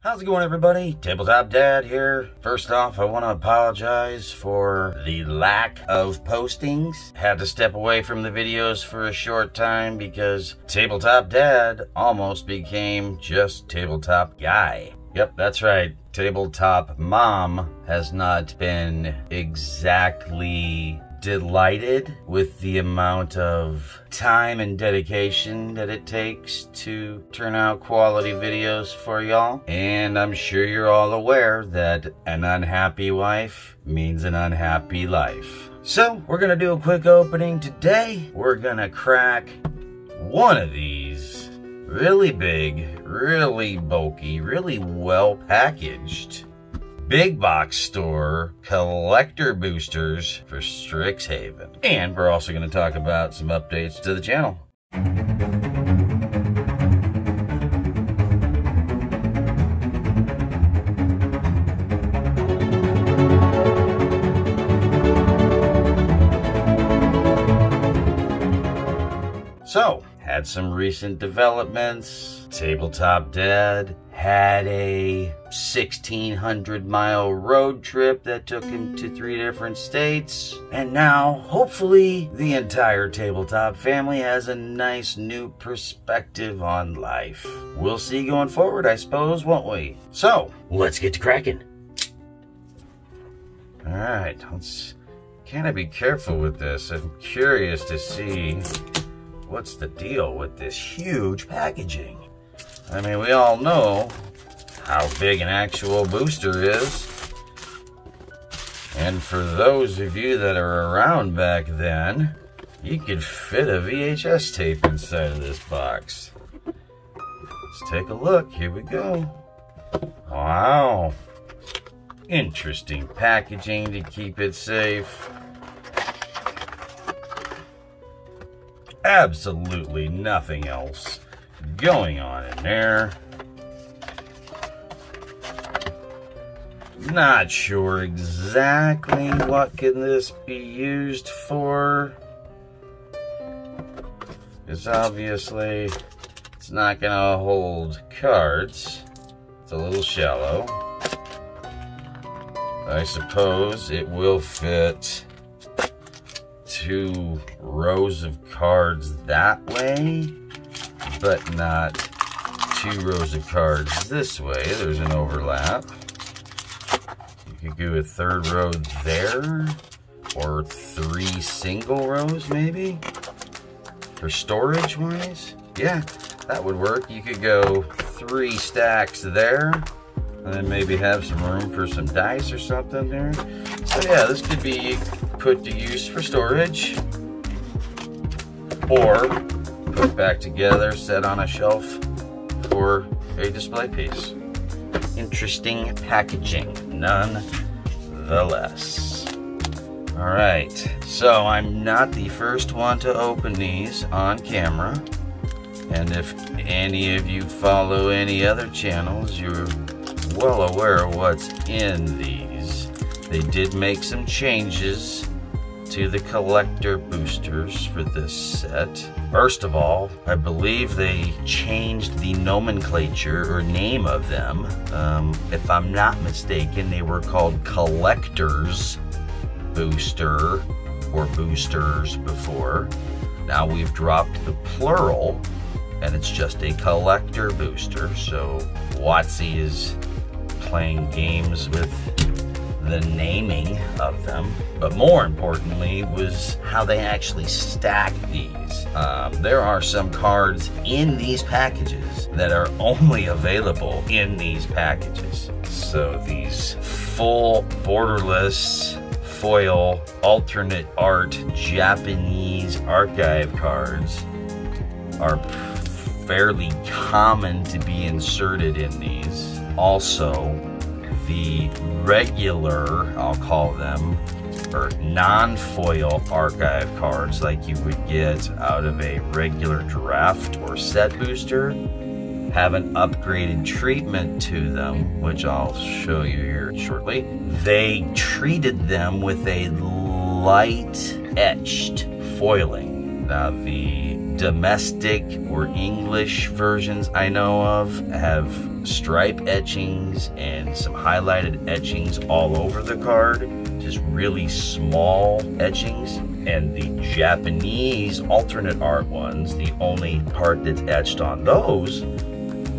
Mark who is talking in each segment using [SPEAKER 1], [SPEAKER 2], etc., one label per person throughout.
[SPEAKER 1] How's it going, everybody? Tabletop Dad here. First off, I want to apologize for the lack of postings. Had to step away from the videos for a short time because Tabletop Dad almost became just Tabletop Guy. Yep, that's right. Tabletop Mom has not been exactly delighted with the amount of time and dedication that it takes to turn out quality videos for y'all. And I'm sure you're all aware that an unhappy wife means an unhappy life. So we're gonna do a quick opening today. We're gonna crack one of these really big, really bulky, really well packaged big box store collector boosters for Strixhaven. And we're also going to talk about some updates to the channel. So, had some recent developments. Tabletop Dad had a 1,600-mile road trip that took him to 3 different states. And now, hopefully, the entire Tabletop family has a nice new perspective on life. We'll see going forward, I suppose, won't we? So, let's get to cracking. Alright, let's kind of be careful with this. I'm curious to see what's the deal with this huge packaging. I mean, we all know how big an actual booster is. And for those of you that are around back then, you could fit a VHS tape inside of this box. Let's take a look. Here we go. Wow. Interesting packaging to keep it safe. Absolutely nothing else going on in there. Not sure exactly what can this be used for. Because obviously it's not gonna hold cards. It's a little shallow. I suppose it will fit 2 rows of cards that way, but not 2 rows of cards this way. There's an overlap. You could do a 3rd row there, or 3 single rows maybe, for storage wise. Yeah, that would work. You could go 3 stacks there, and then maybe have some room for some dice or something there. So yeah, this could be put to use for storage, or put back together, set on a shelf for a display piece. Interesting packaging, nonetheless. All right, so I'm not the first one to open these on camera, and if any of you follow any other channels, you're well aware of what's in these. They did make some changes to the collector boosters for this set. First of all, I believe they changed the nomenclature or name of them. If I'm not mistaken, they were called collectors booster or boosters before. Now we've dropped the plural and it's just a collector booster. So WOTC is playing games with the naming of them, but more importantly was how they actually stack these. There are some cards in these packages that are only available in these packages. So these full borderless foil alternate art Japanese archive cards are fairly common to be inserted in these. Also, the regular, I'll call them, or non-foil archive cards like you would get out of a regular draft or set booster have an upgraded treatment to them, which I'll show you here shortly. They treated them with a light etched foiling. Now the domestic or English versions I know of have stripe etchings and some highlighted etchings all over the card, just really small etchings. And the Japanese alternate art ones, the only part that's etched on those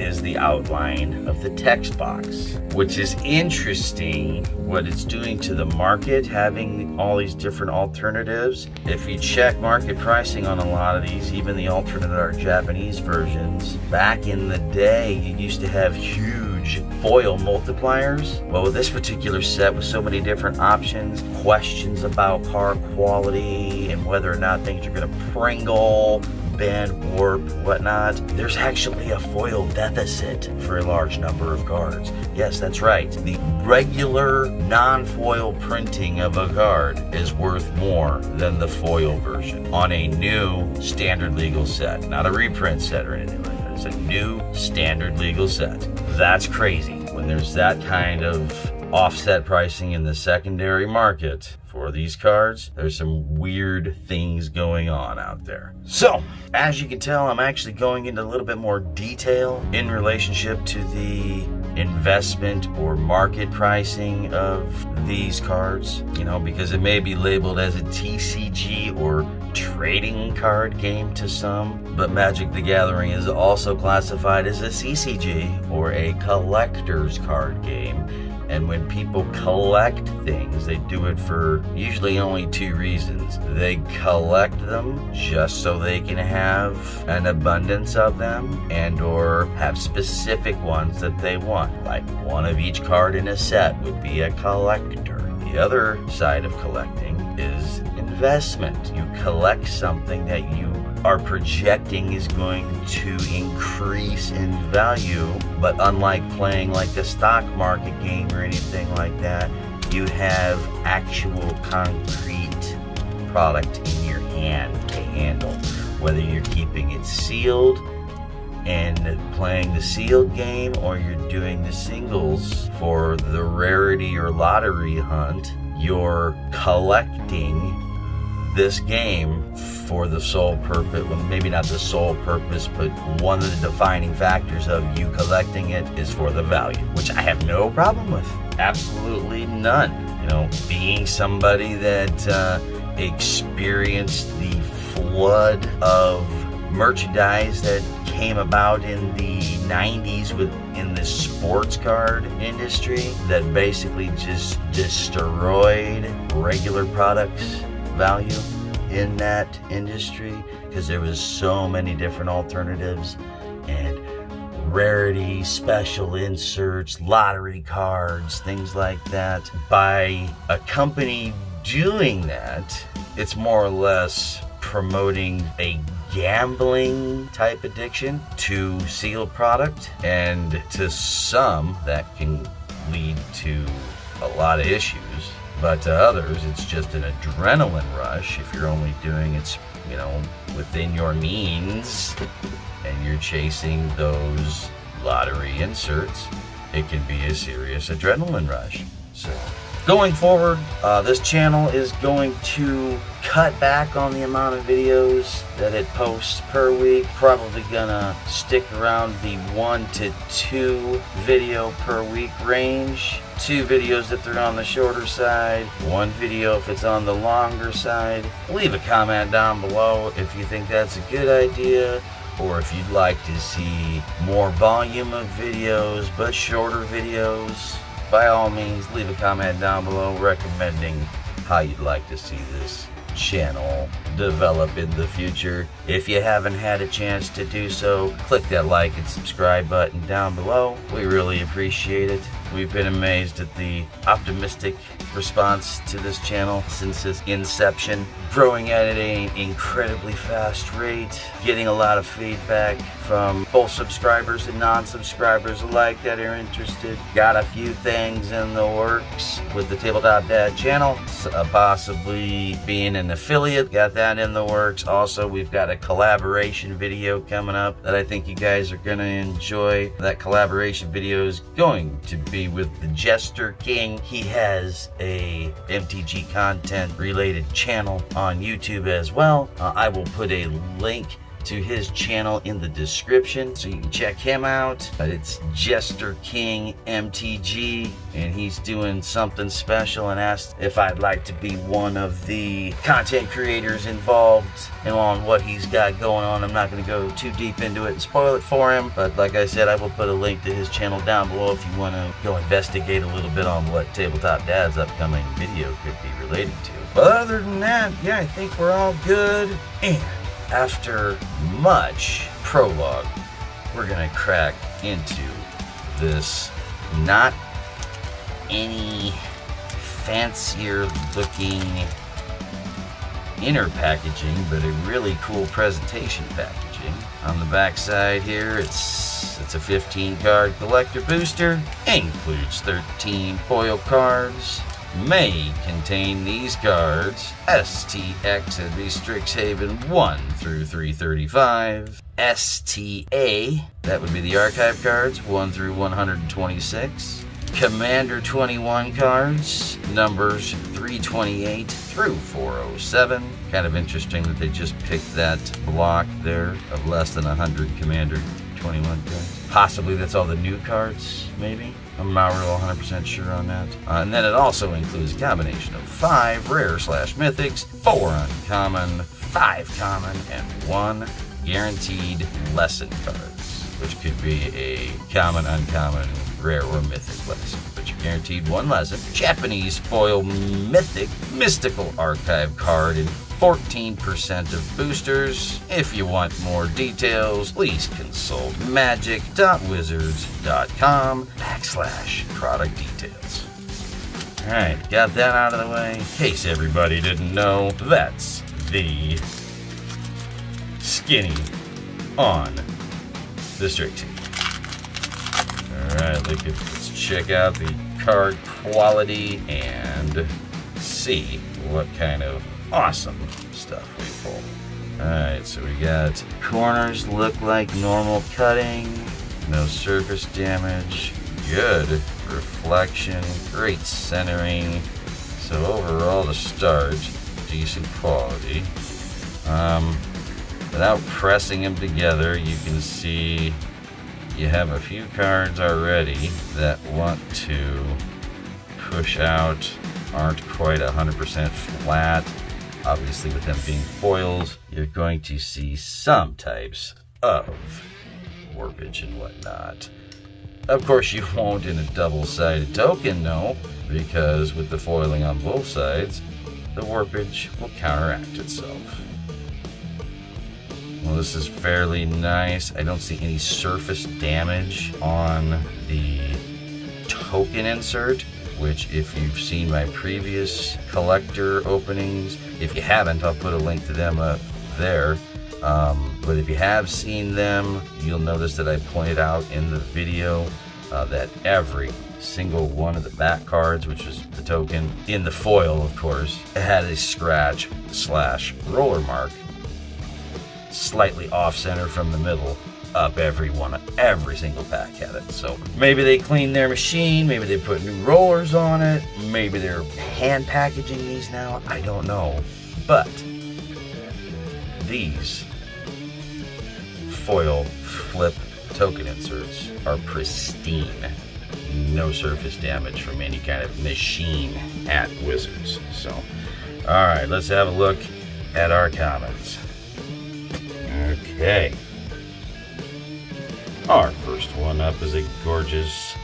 [SPEAKER 1] is the outline of the text box, which is interesting what it's doing to the market, having all these different alternatives. If you check market pricing on a lot of these, even the alternate art Japanese versions, back in the day, you used to have huge foil multipliers. Well, with this particular set, with so many different options, questions about card quality and whether or not things are gonna pringle, bend, warp, whatnot, there's actually a foil deficit for a large number of cards. Yes, that's right. The regular non-foil printing of a card is worth more than the foil version on a new standard legal set, not a reprint set or anything like that. It's a new standard legal set. That's crazy. When there's that kind of offset pricing in the secondary market for these cards, there's some weird things going on out there. So, as you can tell, I'm actually going into a little bit more detail in relationship to the investment or market pricing of these cards, you know, because it may be labeled as a TCG or trading card game to some, but Magic the Gathering is also classified as a CCG or a collector's card game. And when people collect things, they do it for usually only two reasons. They collect them just so they can have an abundance of them and or have specific ones that they want. Like one of each card in a set would be a collector. The other side of collecting is investment. You collect something that you are projecting is going to increase in value, but unlike playing like a stock market game or anything like that, you have actual concrete product in your hand to handle. Whether you're keeping it sealed and playing the sealed game, or you're doing the singles for the rarity or lottery hunt, you're collecting this game for the sole purpose, well, maybe not the sole purpose, but one of the defining factors of you collecting it is for the value, which I have no problem with. Absolutely none. You know, being somebody that experienced the flood of merchandise that came about in the 90s in the sports card industry that basically just destroyed regular products value in that industry, because there was so many different alternatives and rarity, special inserts, lottery cards, things like that. By a company doing that, it's more or less promoting a gambling type addiction to sealed product, and to some that can lead to a lot of issues. But to others, it's just an adrenaline rush if you're only doing it, you know, within your means and you're chasing those lottery inserts. It can be a serious adrenaline rush. So going forward, this channel is going to cut back on the amount of videos that it posts per week. Probably gonna stick around the 1 to 2 video per week range. 2 videos if they're on the shorter side, 1 video if it's on the longer side. Leave a comment down below if you think that's a good idea, or if you'd like to see more volume of videos but shorter videos. By all means, leave a comment down below recommending how you'd like to see this channel develop in the future. If you haven't had a chance to do so, click that like and subscribe button down below. We really appreciate it. We've been amazed at the optimistic response to this channel since its inception, growing at an incredibly fast rate, getting a lot of feedback from both subscribers and non-subscribers alike that are interested. Got a few things in the works with the Tabletop Dad channel, possibly being an affiliate, got that in the works. Also, we've got a collaboration video coming up that I think you guys are gonna enjoy. That collaboration video is going to be with the Jester King. He has a MTG content related channel on YouTube as well. I will put a link to his channel in the description so you can check him out. It's Jester King MTG, and he's doing something special and asked if I'd like to be one of the content creators involved and on what he's got going on. I'm not going to go too deep into it and spoil it for him, but like I said, I will put a link to his channel down below if you want to go investigate a little bit on what Tabletop Dad's upcoming video could be related to. But other than that, yeah, I think we're all good. And after much prologue, we're going to crack into this not any fancier looking inner packaging, but a really cool presentation packaging. On the back side here, it's a 15 card collector booster. Includes 13 foil cards. May contain these cards: STX, that'd be Strixhaven 1 through 335. STA, that would be the archive cards 1 through 126. Commander 21 cards, numbers 328 through 407. Kind of interesting that they just picked that block there of less than 100 Commander 21 cards. Possibly that's all the new cards, maybe? I'm not real 100% sure on that. And then it also includes a combination of 5 rare/mythics, 4 uncommon, 5 common, and 1 guaranteed lesson cards, which could be a common, uncommon, rare, or mythic lesson. But you're guaranteed 1 lesson. Japanese foil mythic mystical archive card in 14% of boosters. If you want more details, please consult magic.wizards.com/product details. Alright, got that out of the way. In case everybody didn't know, that's the skinny on the Strixhaven. Alright, let's check out the card quality and see what kind of awesome stuff we pull. Alright, so we got corners look like normal cutting, no surface damage, good reflection, great centering. So overall the start, decent quality. Without pressing them together, you can see you have a few cards already that want to push out, aren't quite 100% flat. Obviously, with them being foils, you're going to see some types of warpage and whatnot. Of course, you won't in a double-sided token, no, because with the foiling on both sides, the warpage will counteract itself. Well, this is fairly nice. I don't see any surface damage on the token insert, which if you've seen my previous collector openings, if you haven't, I'll put a link to them up there. But if you have seen them, you'll notice that I pointed out in the video that every single one of the back cards, which is the token, in the foil, of course, it had a scratch/roller mark slightly off-center from the middle up every single pack had it. So maybe they cleaned their machine, maybe they put new rollers on it, maybe they're hand packaging these now, I don't know. But these foil flip token inserts are pristine. No surface damage from any kind of machine at Wizards. So, alright, let's have a look at our commons. Okay. Our first one up is a gorgeous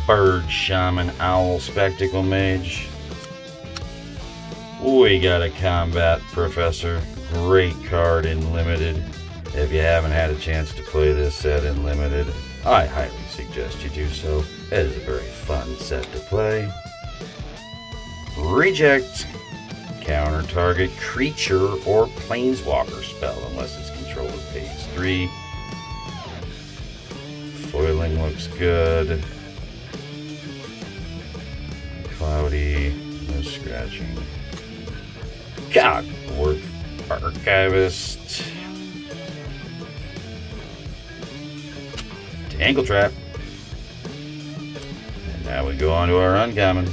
[SPEAKER 1] bird shaman owl spectacle mage. We got a combat professor. Great card in limited. If you haven't had a chance to play this set in limited, I highly suggest you do so. It is a very fun set to play. Reject. Counter target creature or planeswalker spell unless its controller pays 3. Foiling looks good. Cloudy, no scratching. Cogwork Archivist. Tangle Trap. And now we go on to our uncommons.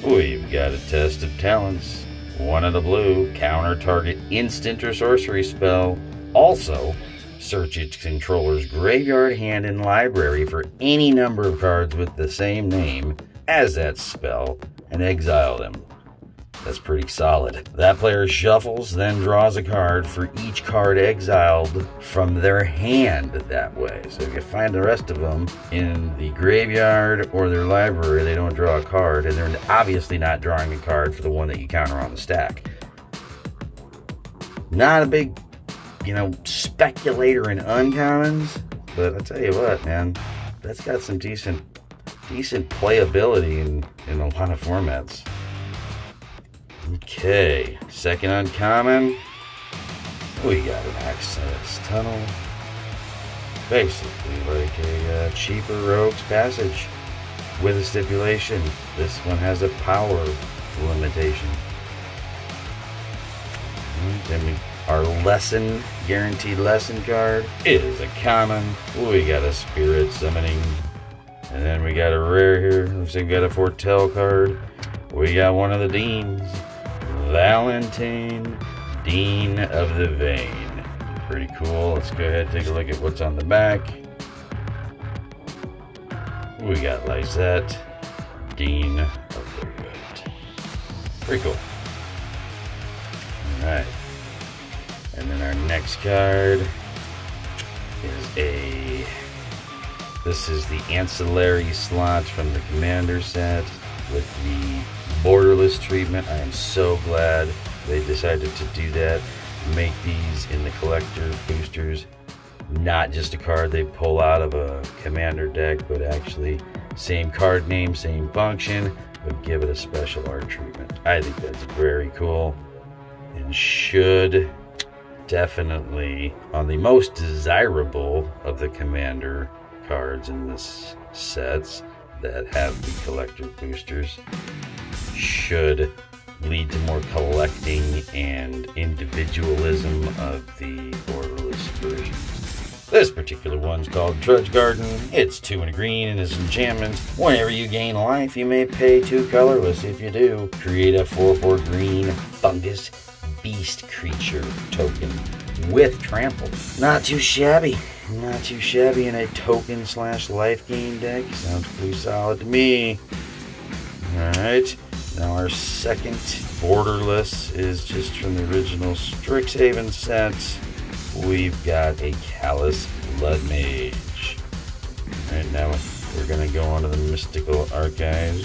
[SPEAKER 1] We've got a Test of Talents. 1 of the blue, counter target instant or sorcery spell Also, search its controller's graveyard, hand, and library for any number of cards with the same name as that spell and exile them. That's pretty solid. That player shuffles, then draws a card for each card exiled from their hand that way. So if you find the rest of them in the graveyard or their library, they don't draw a card, and they're obviously not drawing a card for the one that you counter on the stack. Not a big, speculator in uncommons, but I tell you what, man, that's got some decent playability in a lot of formats. Okay, second uncommon, we got an Access Tunnel. Basically like a cheaper Rogue's Passage with a stipulation. This one has a power limitation. Then our lesson, guaranteed lesson card is a common. We got a Spirit Summoning. And then we got a rare here. Looks like we got a Foretell card. We got one of the Deans. Valentine, Dean of the Vein. Pretty cool. Let's go ahead and take a look at what's on the back. We got Lysette, Dean of the Good. Pretty cool. Alright. And then our next card is this is the ancillary slots from the Commander set with the borderless treatment. I am so glad they decided to do that. Make these in the collector boosters not just a card they pull out of a Commander deck, but actually same card name, same function, but give it a special art treatment. I think that's very cool and should definitely, on the most desirable of the Commander cards in this sets that have the collector boosters, should lead to more collecting and individualism of the borderless versions. This particular one's called Trudge Garden. It's 2 and a green and is enchantment. Whenever you gain life, you may pay 2 colorless. If you do, create a 4/4 green fungus beast creature token with trample. Not too shabby. Not too shabby in a token / life gain deck. Sounds pretty solid to me. Alright. Now our second borderless is just from the original Strixhaven set. We've got a Callous Blood Mage. Alright, now we're going to go on to the Mystical Archives.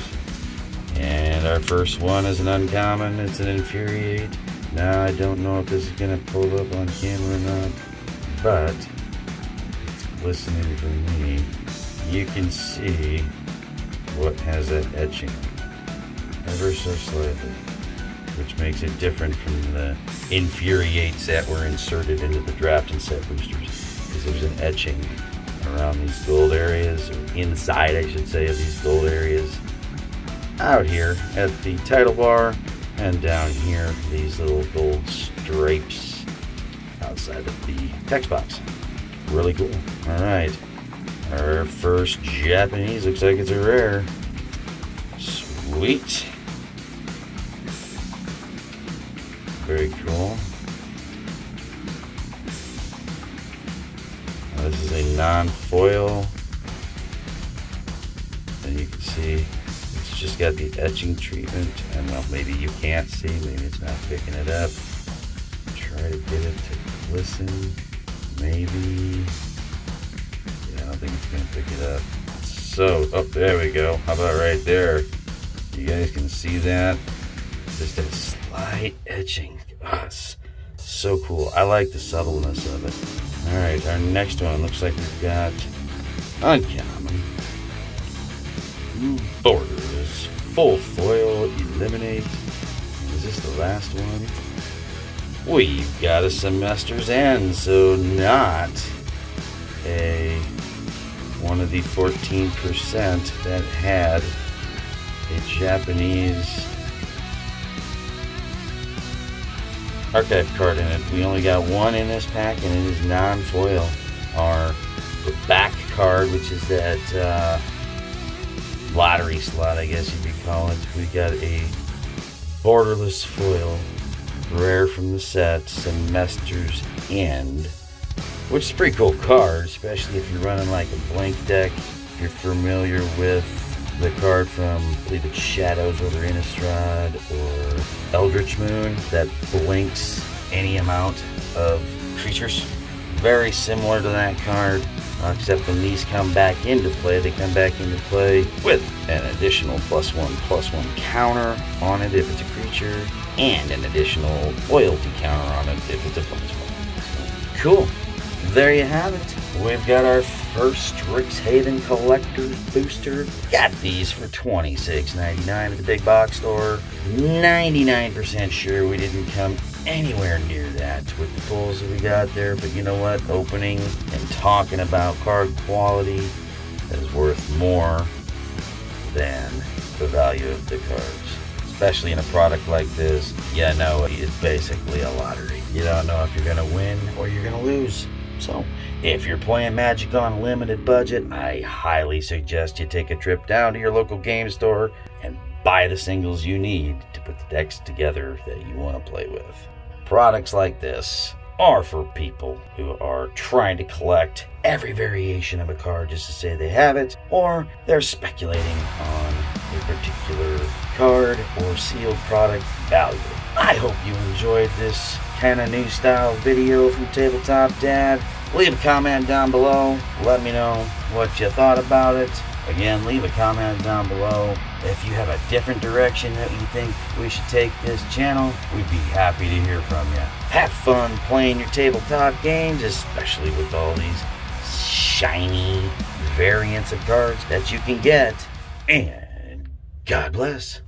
[SPEAKER 1] And our first one is an uncommon. It's an Infuriate. Now I don't know if this is going to pull up on camera or not, but listening for me, you can see what has that etching. Ever so slightly, which makes it different from the Infuriates that were inserted into the draft and set boosters, because there's an etching around these gold areas, or inside I should say of these gold areas, out here at the title bar, and down here these little gold stripes outside of the text box. Really cool. Alright, our first Japanese looks like it's a rare. Sweet. Very cool. Now this is a non-foil. And you can see it's just got the etching treatment. And well, maybe you can't see, maybe it's not picking it up. Try to get it to listen. Maybe. Yeah, I don't think it's going to pick it up. So, oh, there we go. How about right there? You guys can see that. Just a slight etching. Oh, it's so cool. I like the subtleness of it. Alright, our next one looks like we've got uncommon. Borders. Full foil. Eliminate. Is this the last one? We've got a Semester's End, so not one of the 14% that had a Japanese archive card in it. We only got one in this pack, and it is non-foil. The back card, which is that lottery slot, I guess you could call it. We got a borderless foil, rare from the set, Semester's End. which is a pretty cool card, especially if you're running like a blank deck. If you're familiar with the card from, I believe it's Shadows over Innistrad or Eldritch Moon, that blinks any amount of creatures. Very similar to that card, except when these come back into play, they come back into play with an additional +1/+1 counter on it if it's a creature, and an additional loyalty counter on it if it's a +1. Cool. There you have it. We've got our first Strixhaven Collector's Booster. Got these for $26.99 at the big box store. 99% sure we didn't come anywhere near that with the pulls that we got there, but you know what? Opening and talking about card quality is worth more than the value of the cards. Especially in a product like this, you know it's basically a lottery. You don't know if you're gonna win or you're gonna lose. So, if you're playing Magic on a limited budget, I highly suggest you take a trip down to your local game store and buy the singles you need to put the decks together that you want to play with. Products like this are for people who are trying to collect every variation of a card just to say they have it, or they're speculating on a particular card or sealed product value. I hope you enjoyed this kind of new style video from Tabletop Dad. Leave a comment down below. Let me know what you thought about it. Again, leave a comment down below. If you have a different direction that you think we should take this channel, we'd be happy to hear from you. Have fun playing your tabletop games, especially with all these shiny variants of cards that you can get. And God bless.